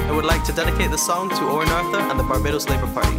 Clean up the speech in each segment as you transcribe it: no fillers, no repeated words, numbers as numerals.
I would like to dedicate the song to Owen Arthur and the Barbados Labour Party.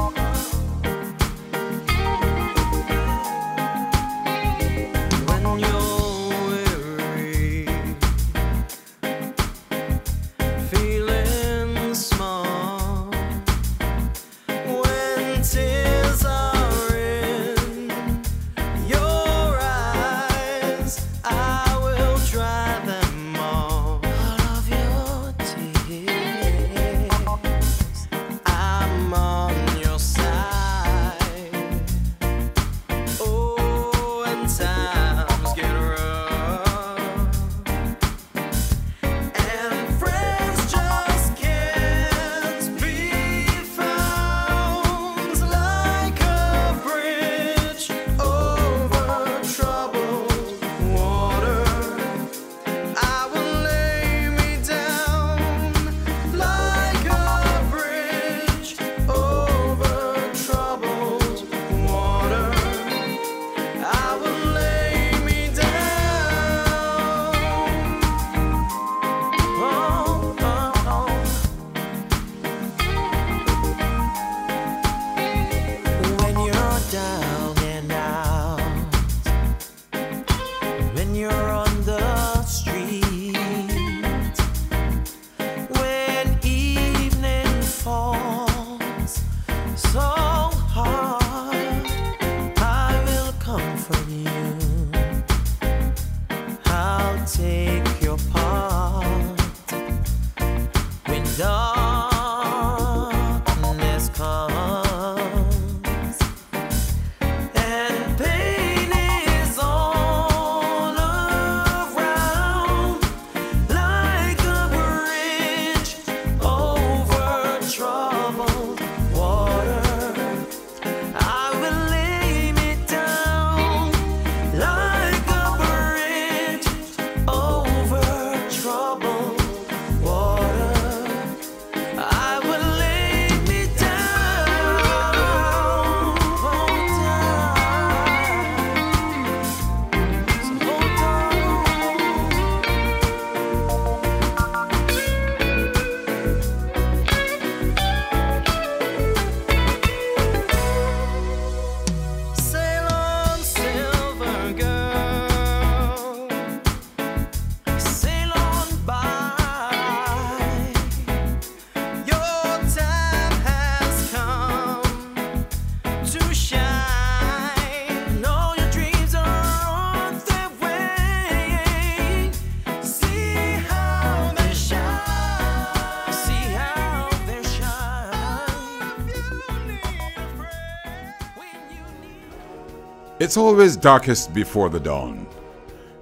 It's always darkest before the dawn.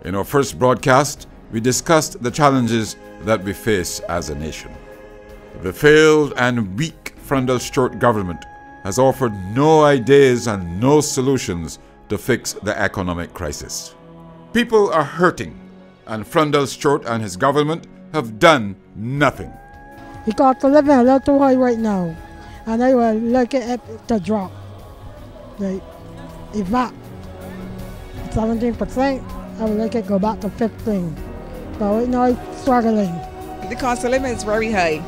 In our first broadcast, we discussed the challenges that we face as a nation. The failed and weak Frundle-Stewart government has offered no ideas and no solutions to fix the economic crisis. People are hurting, and Frundle-Stewart and his government have done nothing. The cost of living is a little too high right now, and I would like it to drop. Like, if not 17%, I would like it to go back to 15%. But right now I'm struggling. The cost of living is very high.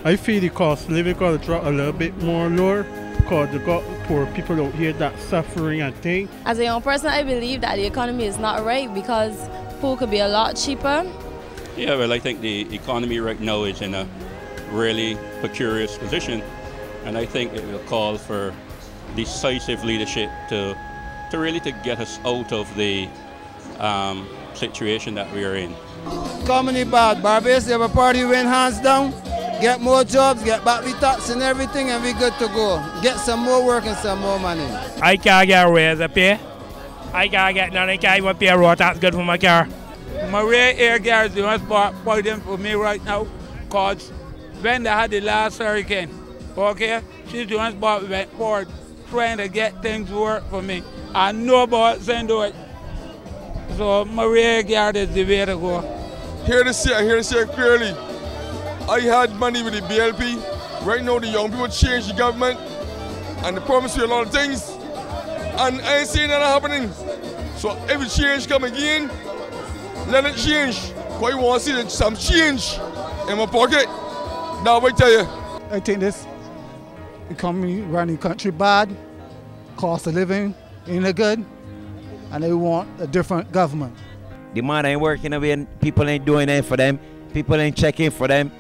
I feel the cost of living got to drop a little bit more lower because you got poor people out here that suffering and things. As a young person, I believe that the economy is not right because food could be a lot cheaper. Yeah, well, I think the economy right now is in a really precarious position, and I think it will call for decisive leadership to really get us out of the situation that we are in. Economy bad. Barbados Labour Party win hands down. Get more jobs, get back the tax and everything, and we good to go. Get some more work and some more money. I can't get a raise up here. I can't get none. I can't even pay a road tax good for my car. My rear air girl is doing them for me right now, because when they had the last hurricane, okay, she's doing spot went forward, trying to get things work for me. And nobody can do it. So my rear guard is the way to go. Here to say clearly, I had money with the BLP. Right now the young people change the government and they promise you a lot of things. And I ain't seeing that happening. So if it change come again, let it change. Because I want to see some change in my pocket. Now, I tell you. I think this economy running the country bad, cost of living ain't good, and they want a different government. The man ain't working away, people ain't doing anything for them, people ain't checking for them,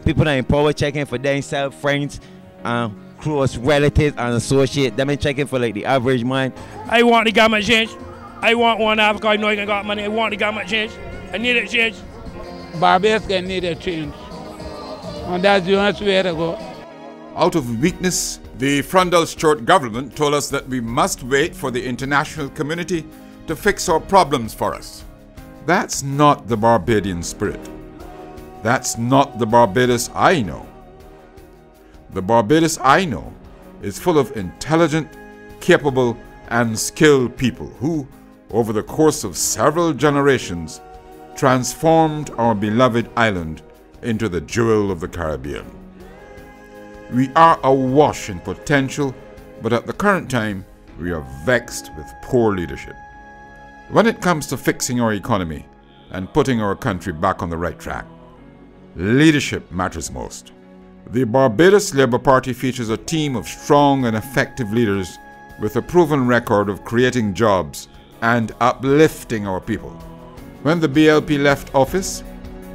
people ain't power checking for themselves, friends, close relatives and associates, them ain't checking for like the average man. I want the government change. I want one Africa, I know I got money, I want the government change. I need it change. Barbados can need a change. And that's the only way to go. Out of weakness, the Frundle-Stewart government told us that we must wait for the international community to fix our problems for us. That's not the Barbadian spirit. That's not the Barbados I know. The Barbados I know is full of intelligent, capable, and skilled people who, over the course of several generations, transformed our beloved island into the jewel of the Caribbean. We are awash in potential, but at the current time, we are vexed with poor leadership. When it comes to fixing our economy and putting our country back on the right track, leadership matters most. The Barbados Labour Party features a team of strong and effective leaders with a proven record of creating jobs and uplifting our people. When the BLP left office,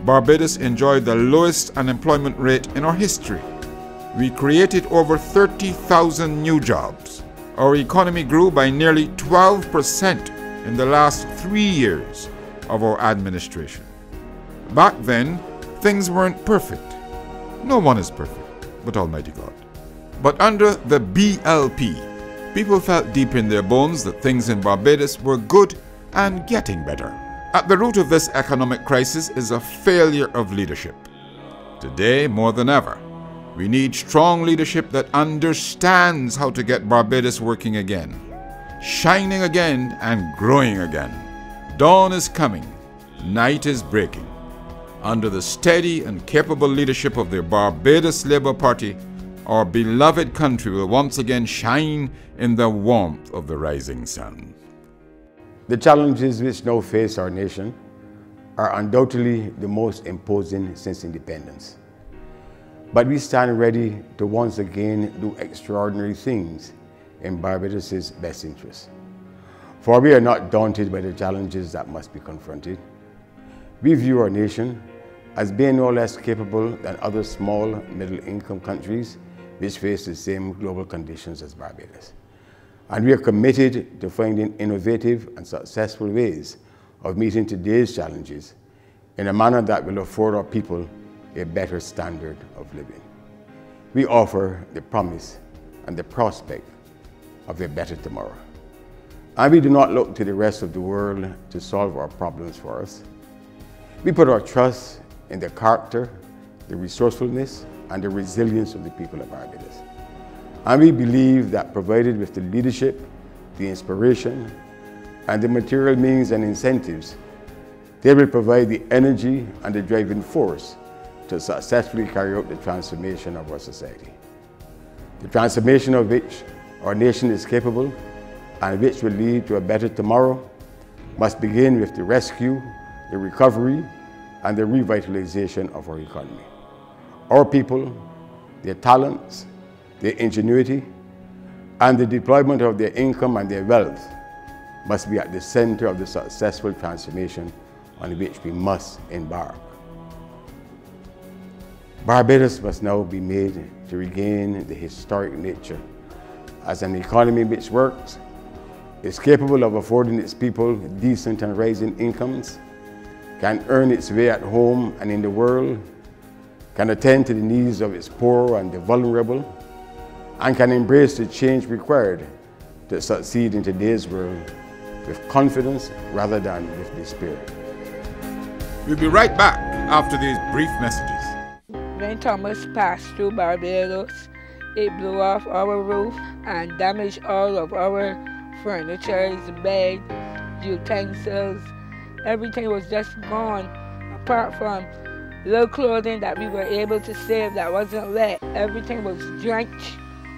Barbados enjoyed the lowest unemployment rate in our history. We created over 30,000 new jobs. Our economy grew by nearly 12% in the last 3 years of our administration. Back then, things weren't perfect. No one is perfect, but Almighty God. But under the BLP, people felt deep in their bones that things in Barbados were good and getting better. At the root of this economic crisis is a failure of leadership. Today, more than ever, we need strong leadership that understands how to get Barbados working again, shining again and growing again. Dawn is coming, night is breaking. Under the steady and capable leadership of the Barbados Labour Party, our beloved country will once again shine in the warmth of the rising sun. The challenges which now face our nation are undoubtedly the most imposing since independence. But we stand ready to once again do extraordinary things in Barbados' best interest. For we are not daunted by the challenges that must be confronted. We view our nation as being no less capable than other small middle-income countries which face the same global conditions as Barbados. And we are committed to finding innovative and successful ways of meeting today's challenges in a manner that will afford our people a better standard of living. We offer the promise and the prospect of a better tomorrow. And we do not look to the rest of the world to solve our problems for us. We put our trust in the character, the resourcefulness, and the resilience of the people of Barbados. And we believe that provided with the leadership, the inspiration, and the material means and incentives, they will provide the energy and the driving force to successfully carry out the transformation of our society. The transformation of which our nation is capable and which will lead to a better tomorrow must begin with the rescue, the recovery, and the revitalization of our economy. Our people, their talents, their ingenuity, and the deployment of their income and their wealth must be at the center of the successful transformation on which we must embark. Barbados must now be made to regain the historic nature as an economy which works, is capable of affording its people decent and rising incomes, can earn its way at home and in the world, can attend to the needs of its poor and the vulnerable, and can embrace the change required to succeed in today's world with confidence rather than with despair. We'll be right back after these brief messages. When Thomas passed through Barbados, it blew off our roof and damaged all of our furniture, beds, utensils. Everything was just gone, apart from little clothing that we were able to save that wasn't wet. Everything was drenched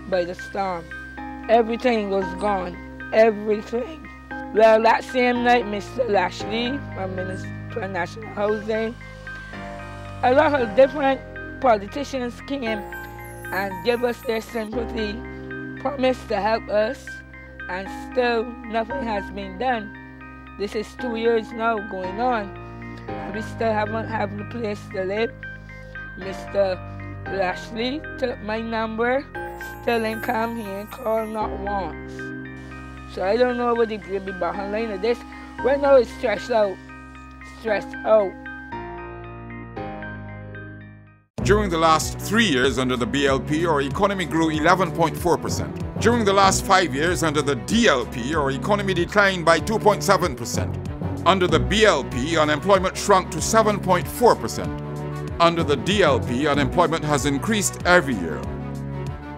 by the storm. Everything was gone. Everything. Well, that same night, Mr. Lashley, our Minister for National Housing, a lot of different politicians came and gave us their sympathy, promised to help us, and still nothing has been done. This is 2 years now going on, and we still haven't have a place to live. Mr. Lashley took my number, still ain't come, he ain't called not once. So I don't know what they could be behind line of this. Right now it's stressed out. During the last 3 years under the BLP, our economy grew 11.4%. During the last 5 years under the DLP, our economy declined by 2.7%. Under the BLP, unemployment shrunk to 7.4%. Under the DLP, unemployment has increased every year.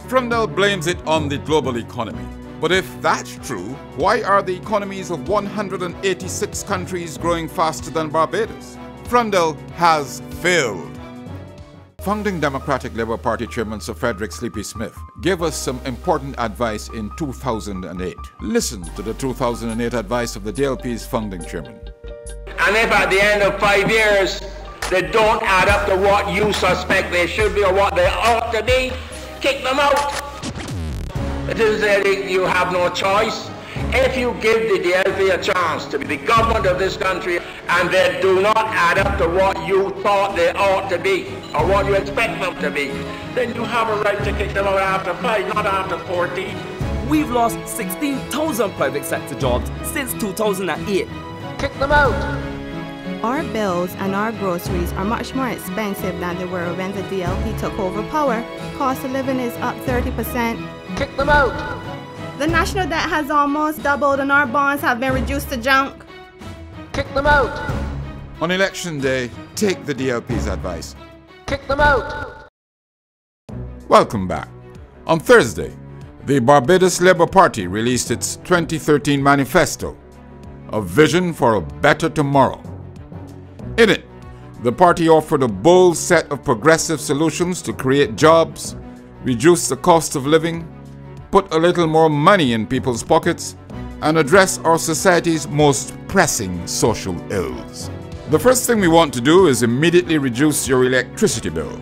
Frundell blames it on the global economy. But if that's true, why are the economies of 186 countries growing faster than Barbados? Frundell has failed. Founding Democratic Labour Party Chairman Sir Frederick Sleepy Smith gave us some important advice in 2008. Listen to the 2008 advice of the DLP's founding chairman. And if at the end of 5 years they don't add up to what you suspect they should be or what they ought to be, kick them out. It is that you have no choice. If you give the DLP a chance to be the government of this country and they do not add up to what you thought they ought to be or what you expect them to be, then you have a right to kick them out after 5, not after 14. We've lost 16,000 private sector jobs since 2008. Kick them out. Our bills and our groceries are much more expensive than they were when the DLP took over power. Cost of living is up 30%. Kick them out. The national debt has almost doubled and our bonds have been reduced to junk. Kick them out. On election day, take the DLP's advice. Kick them out. Welcome back. On Thursday, the Barbados Labour Party released its 2013 manifesto, A Vision for a Better Tomorrow. In it, the party offered a bold set of progressive solutions to create jobs, reduce the cost of living, put a little more money in people's pockets, and address our society's most pressing social ills. The first thing we want to do is immediately reduce your electricity bill.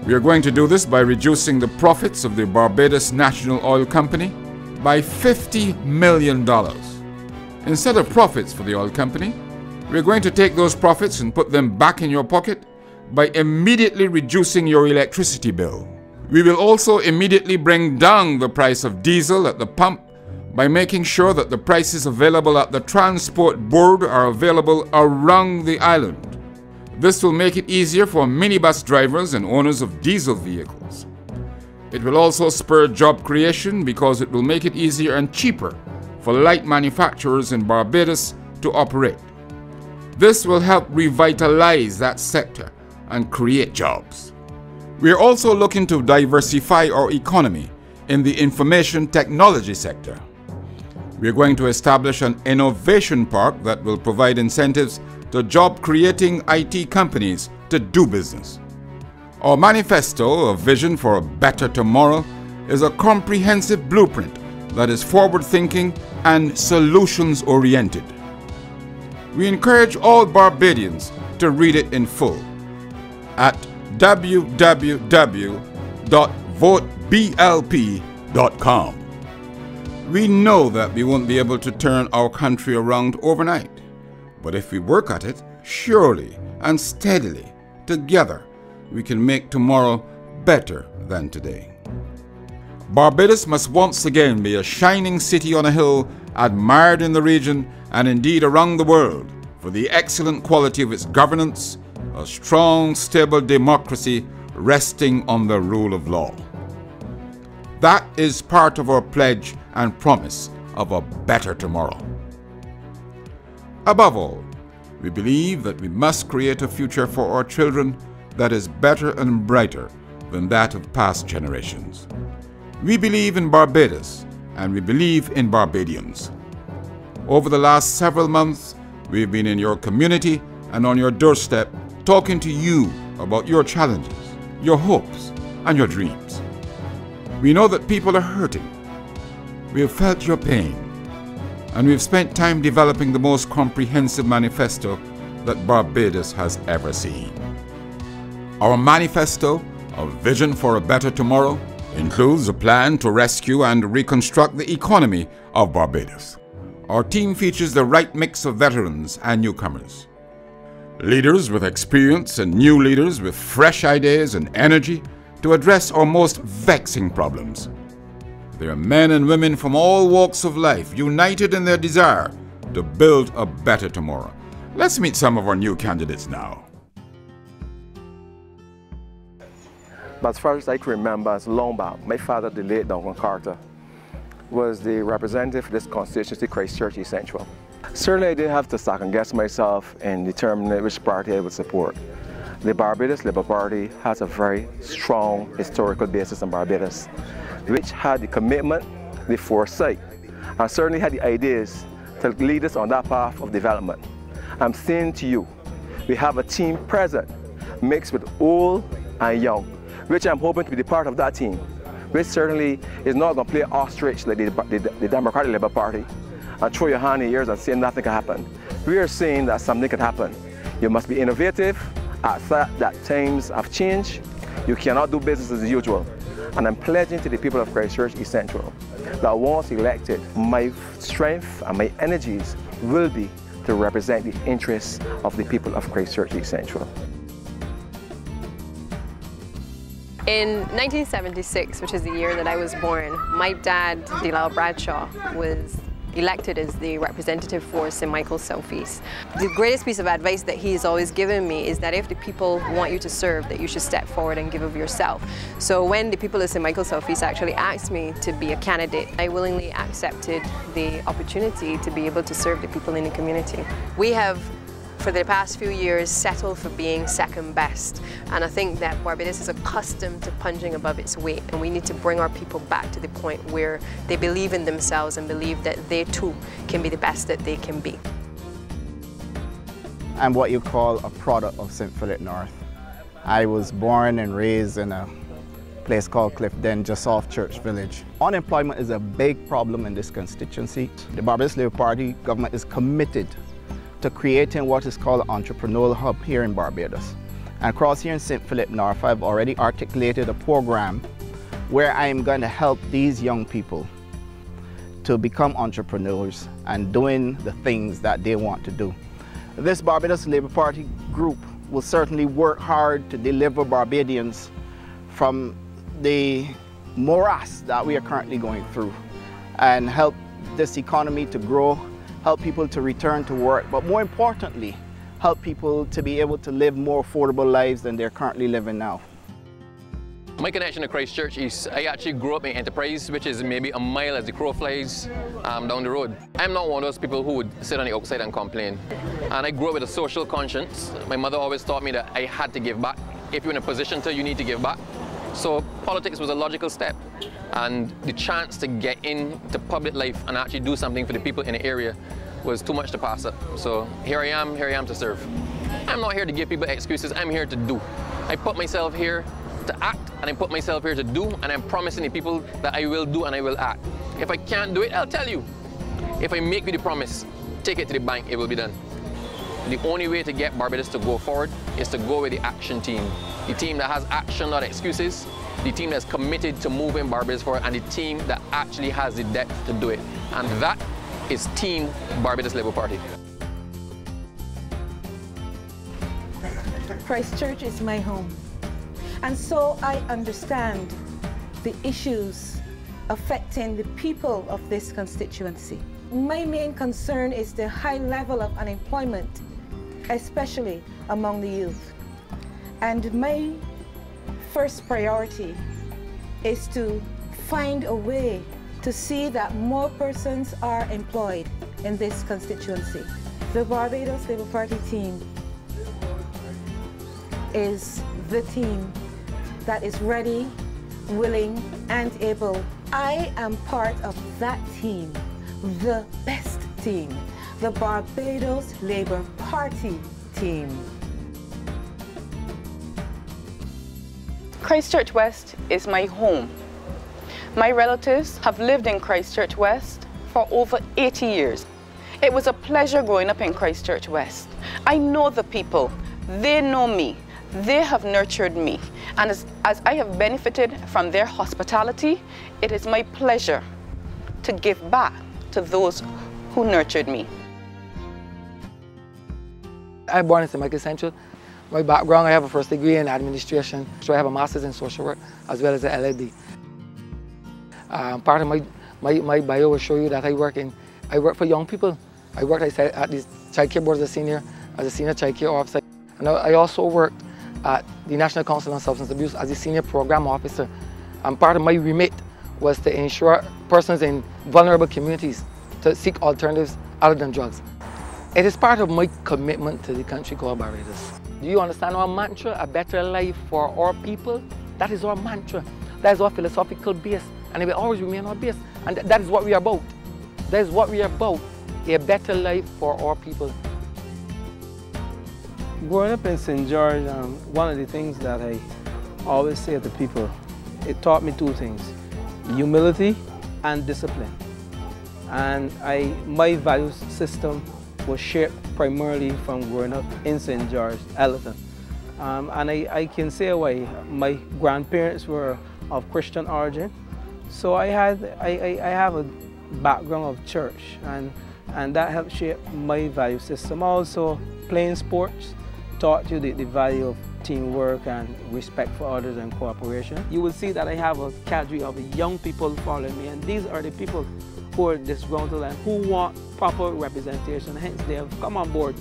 We are going to do this by reducing the profits of the Barbados National Oil Company by $50 million. Instead of profits for the oil company, we are going to take those profits and put them back in your pocket by immediately reducing your electricity bill. We will also immediately bring down the price of diesel at the pump by making sure that the prices available at the Transport Board are available around the island. This will make it easier for minibus drivers and owners of diesel vehicles. It will also spur job creation because it will make it easier and cheaper for light manufacturers in Barbados to operate. This will help revitalize that sector and create jobs. We are also looking to diversify our economy in the information technology sector. We are going to establish an innovation park that will provide incentives to job-creating IT companies to do business. Our manifesto, A Vision for a Better Tomorrow, is a comprehensive blueprint that is forward-thinking and solutions-oriented. We encourage all Barbadians to read it in full at www.voteblp.com. We know that we won't be able to turn our country around overnight, but if we work at it, surely and steadily, together, we can make tomorrow better than today. Barbados must once again be a shining city on a hill, admired in the region and indeed around the world for the excellent quality of its governance, a strong, stable democracy resting on the rule of law. That is part of our pledge and promise of a better tomorrow. Above all, we believe that we must create a future for our children that is better and brighter than that of past generations. We believe in Barbados and we believe in Barbadians. Over the last several months, we've been in your community and on your doorstep talking to you about your challenges, your hopes, and your dreams. We know that people are hurting. We have felt your pain, and we've spent time developing the most comprehensive manifesto that Barbados has ever seen. Our manifesto, A Vision for a Better Tomorrow, includes a plan to rescue and reconstruct the economy of Barbados. Our team features the right mix of veterans and newcomers. Leaders with experience and new leaders with fresh ideas and energy to address our most vexing problems. They are men and women from all walks of life, united in their desire to build a better tomorrow. Let's meet some of our new candidates now. But as far as I can remember, as long back, my father, the late Duncan Carter, was the representative for this constituency, Christchurch East Central. Certainly I didn't have to second guess myself in determining which party I would support. The Barbados Labour Party has a very strong historical basis in Barbados, which had the commitment, the foresight, and certainly had the ideas to lead us on that path of development. I'm saying to you, we have a team present, mixed with old and young, which I'm hoping to be the part of that team, which certainly is not going to play ostrich like the Democratic Labour Party and throw your hand in the ears and say nothing can happen. We are saying that something can happen. You must be innovative, accept that times have changed. You cannot do business as usual. And I'm pledging to the people of Christchurch East Central that once elected, my strength and my energies will be to represent the interests of the people of Christchurch East Central. In 1976, which is the year that I was born, my dad, Delal Bradshaw, was elected as the representative for St. Michael's Southeast. The greatest piece of advice that he's always given me is that if the people want you to serve, that you should step forward and give of yourself. So when the people of St. Michael's Southeast actually asked me to be a candidate, I willingly accepted the opportunity to be able to serve the people in the community. We have, for the past few years, settled for being second best. And I think that Barbados is accustomed to punching above its weight, and we need to bring our people back to the point where they believe in themselves and believe that they too can be the best that they can be. I'm what you call a product of St. Philip North. I was born and raised in a place called Clifden, just off Church Village. Unemployment is a big problem in this constituency. The Barbados Labour Party government is committed to creating what is called an entrepreneurial hub here in Barbados. And across here in St. Philip North, I've already articulated a program where I am going to help these young people to become entrepreneurs and doing the things that they want to do. This Barbados Labour Party group will certainly work hard to deliver Barbadians from the morass that we are currently going through and help this economy to grow, help people to return to work, but more importantly, help people to be able to live more affordable lives than they're currently living now. My connection to Christchurch is I actually grew up in Enterprise, which is maybe a mile as the crow flies down the road. I'm not one of those people who would sit on the outside and complain. And I grew up with a social conscience. My mother always taught me that I had to give back. If you're in a position to, you need to give back. So politics was a logical step. And the chance to get into public life and actually do something for the people in the area was too much to pass up. So here I am to serve. I'm not here to give people excuses, I'm here to do. I put myself here to act, and I put myself here to do, and I'm promising the people that I will do and I will act. If I can't do it, I'll tell you. If I make you the promise, take it to the bank, it will be done. The only way to get Barbados to go forward is to go with the action team. The team that has action, not excuses. The team that's committed to moving Barbados forward, and the team that actually has the depth to do it. And that is Team Barbados Labour Party. Christchurch is my home. And so I understand the issues affecting the people of this constituency. My main concern is the high level of unemployment, especially among the youth. And my first priority is to find a way to see that more persons are employed in this constituency. The Barbados Labour Party team is the team that is ready, willing, and able. I am part of that team, the best team, the Barbados Labour Party team. Christchurch West is my home. My relatives have lived in Christchurch West for over 80 years. It was a pleasure growing up in Christchurch West. I know the people, they know me. They have nurtured me, and as I have benefited from their hospitality, it is my pleasure to give back to those who nurtured me. I'm born in St. Michael Central. My background, I have a first degree in administration, so I have a master's in social work as well as an LLD. Part of my bio will show you that I work for young people. I worked, I said, at the child care board as a senior child care officer. And I also worked at the National Council on Substance Abuse as a senior program officer. And part of my remit was to ensure persons in vulnerable communities to seek alternatives other than drugs. It is part of my commitment to the country called Barbados. Do you understand our mantra, a better life for our people? That is our mantra. That is our philosophical base, and it will always remain our base. And that is what we are about. That is what we are about, a better life for our people. Growing up in St. George, one of the things that I always say to people, it taught me two things, humility and discipline. And my value system was shaped primarily from growing up in St. George, Ellerton. And I can say why. My grandparents were of Christian origin, so I have a background of church, and that helped shape my value system. Also, playing sports taught you the value of teamwork and respect for others and cooperation. You will see that I have a cadre of young people following me, and these are the people who are disgruntled and who want proper representation. Hence, they have come on board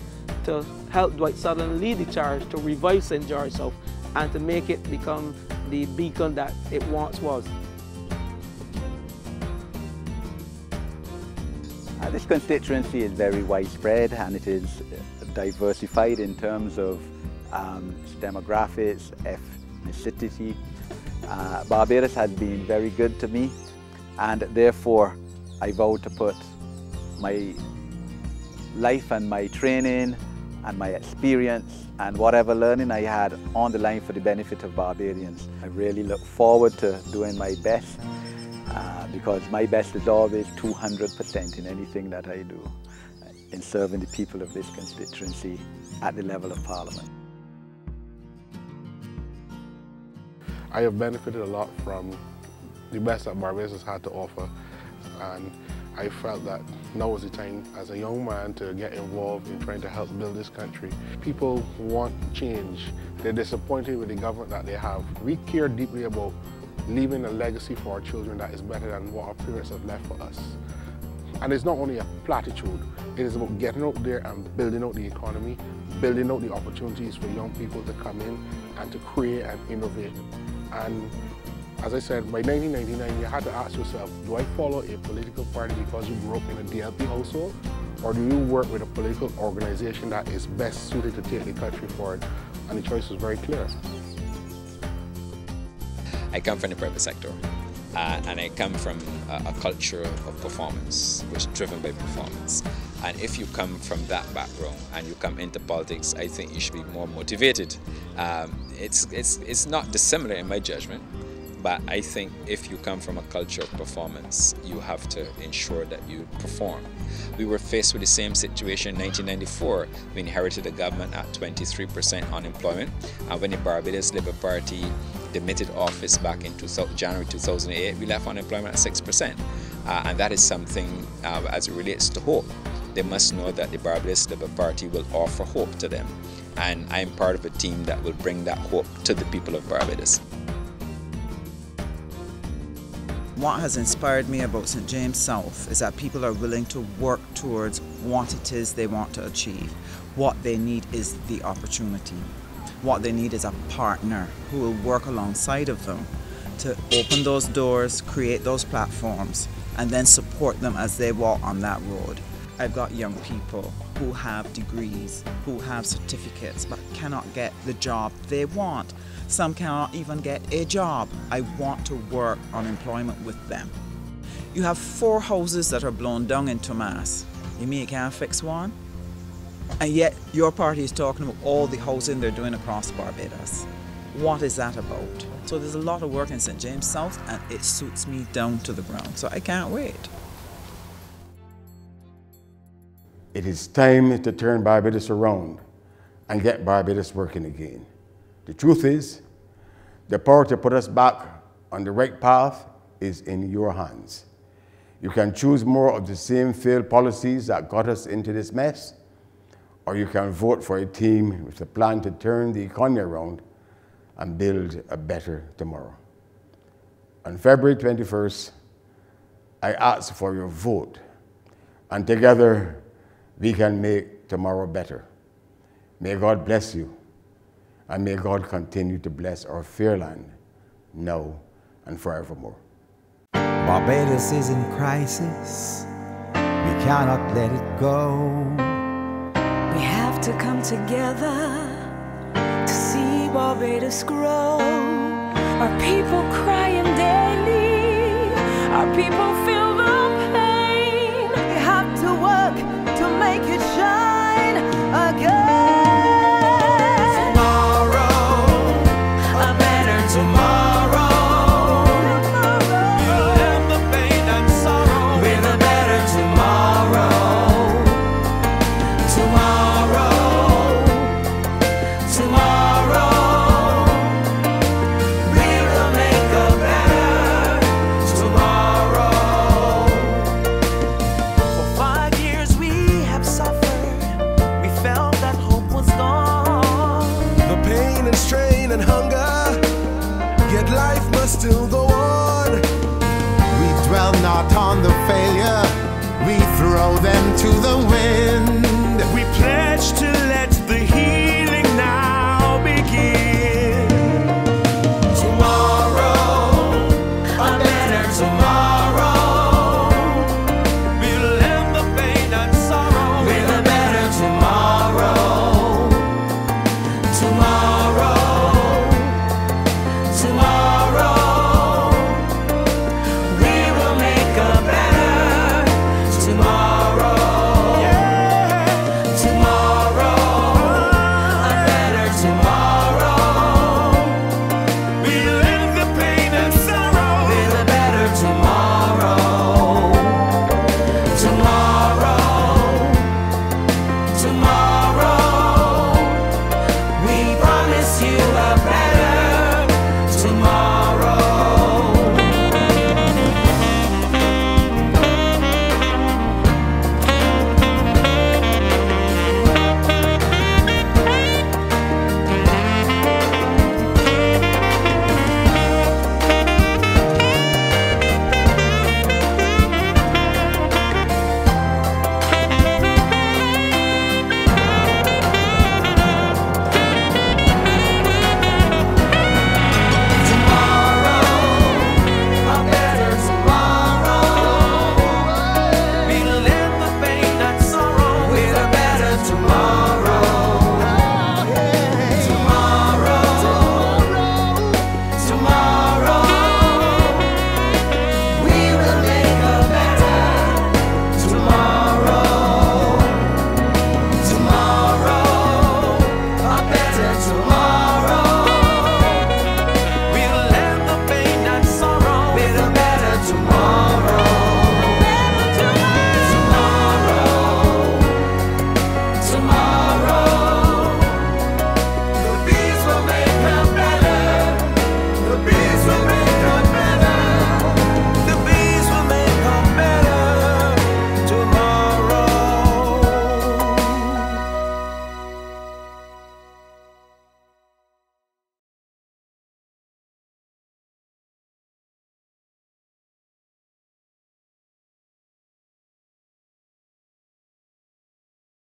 to help Dwight Sutherland lead the charge to revive St. George South and to make it become the beacon that it once was. This constituency is very widespread, and it is diversified in terms of demographics, ethnicity. Barbados has been very good to me, and therefore I vowed to put my life and my training and my experience and whatever learning I had on the line for the benefit of Barbadians. I really look forward to doing my best because my best is always 200% in anything that I do in serving the people of this constituency at the level of Parliament. I have benefited a lot from the best that Barbados has had to offer, and I felt that now was the time as a young man to get involved in trying to help build this country. People want change. They're disappointed with the government that they have. We care deeply about leaving a legacy for our children that is better than what our parents have left for us. And it's not only a platitude, it is about getting out there and building out the economy, building out the opportunities for young people to come in and to create and innovate. And as I said, by 1999, you had to ask yourself, do I follow a political party because you grew up in a DLP household? Or do you work with a political organization that is best suited to take the country forward? And the choice was very clear. I come from the private sector, and I come from a culture of performance, which is driven by performance. And if you come from that background and you come into politics, I think you should be more motivated. It's not dissimilar in my judgment, but I think if you come from a culture of performance, you have to ensure that you perform. We were faced with the same situation in 1994. We inherited a government at 23% unemployment, and when the Barbados Labour Party demitted office back in January 2008, we left unemployment at 6%. And that is something as it relates to hope. They must know that the Barbados Labour Party will offer hope to them. And I'm part of a team that will bring that hope to the people of Barbados. What has inspired me about St. James South is that people are willing to work towards what it is they want to achieve. What they need is the opportunity. What they need is a partner who will work alongside of them to open those doors, create those platforms, and then support them as they walk on that road. I've got young people who have degrees, who have certificates, but cannot get the job they want. Some cannot even get a job. I want to work on employment with them. You have 4 houses that are blown down in Tomas. You mean you can't fix one? And yet your party is talking about all the housing they're doing across Barbados. What is that about? So there's a lot of work in St. James South, and it suits me down to the ground. So I can't wait. It is time to turn Barbados around and get Barbados working again. The truth is, the power to put us back on the right path is in your hands. You can choose more of the same failed policies that got us into this mess, or you can vote for a team with a plan to turn the economy around and build a better tomorrow. On February 21st, I ask for your vote, and together we can make tomorrow better. May God bless you, and may God continue to bless our fair land now and forevermore. Barbados is in crisis. We cannot let it go. We have to come together to see Barbados grow. Our people crying daily. Our people feel the pain. We have to work to make it shine again. Still go on. We dwell not on the failure, we throw them to the wind.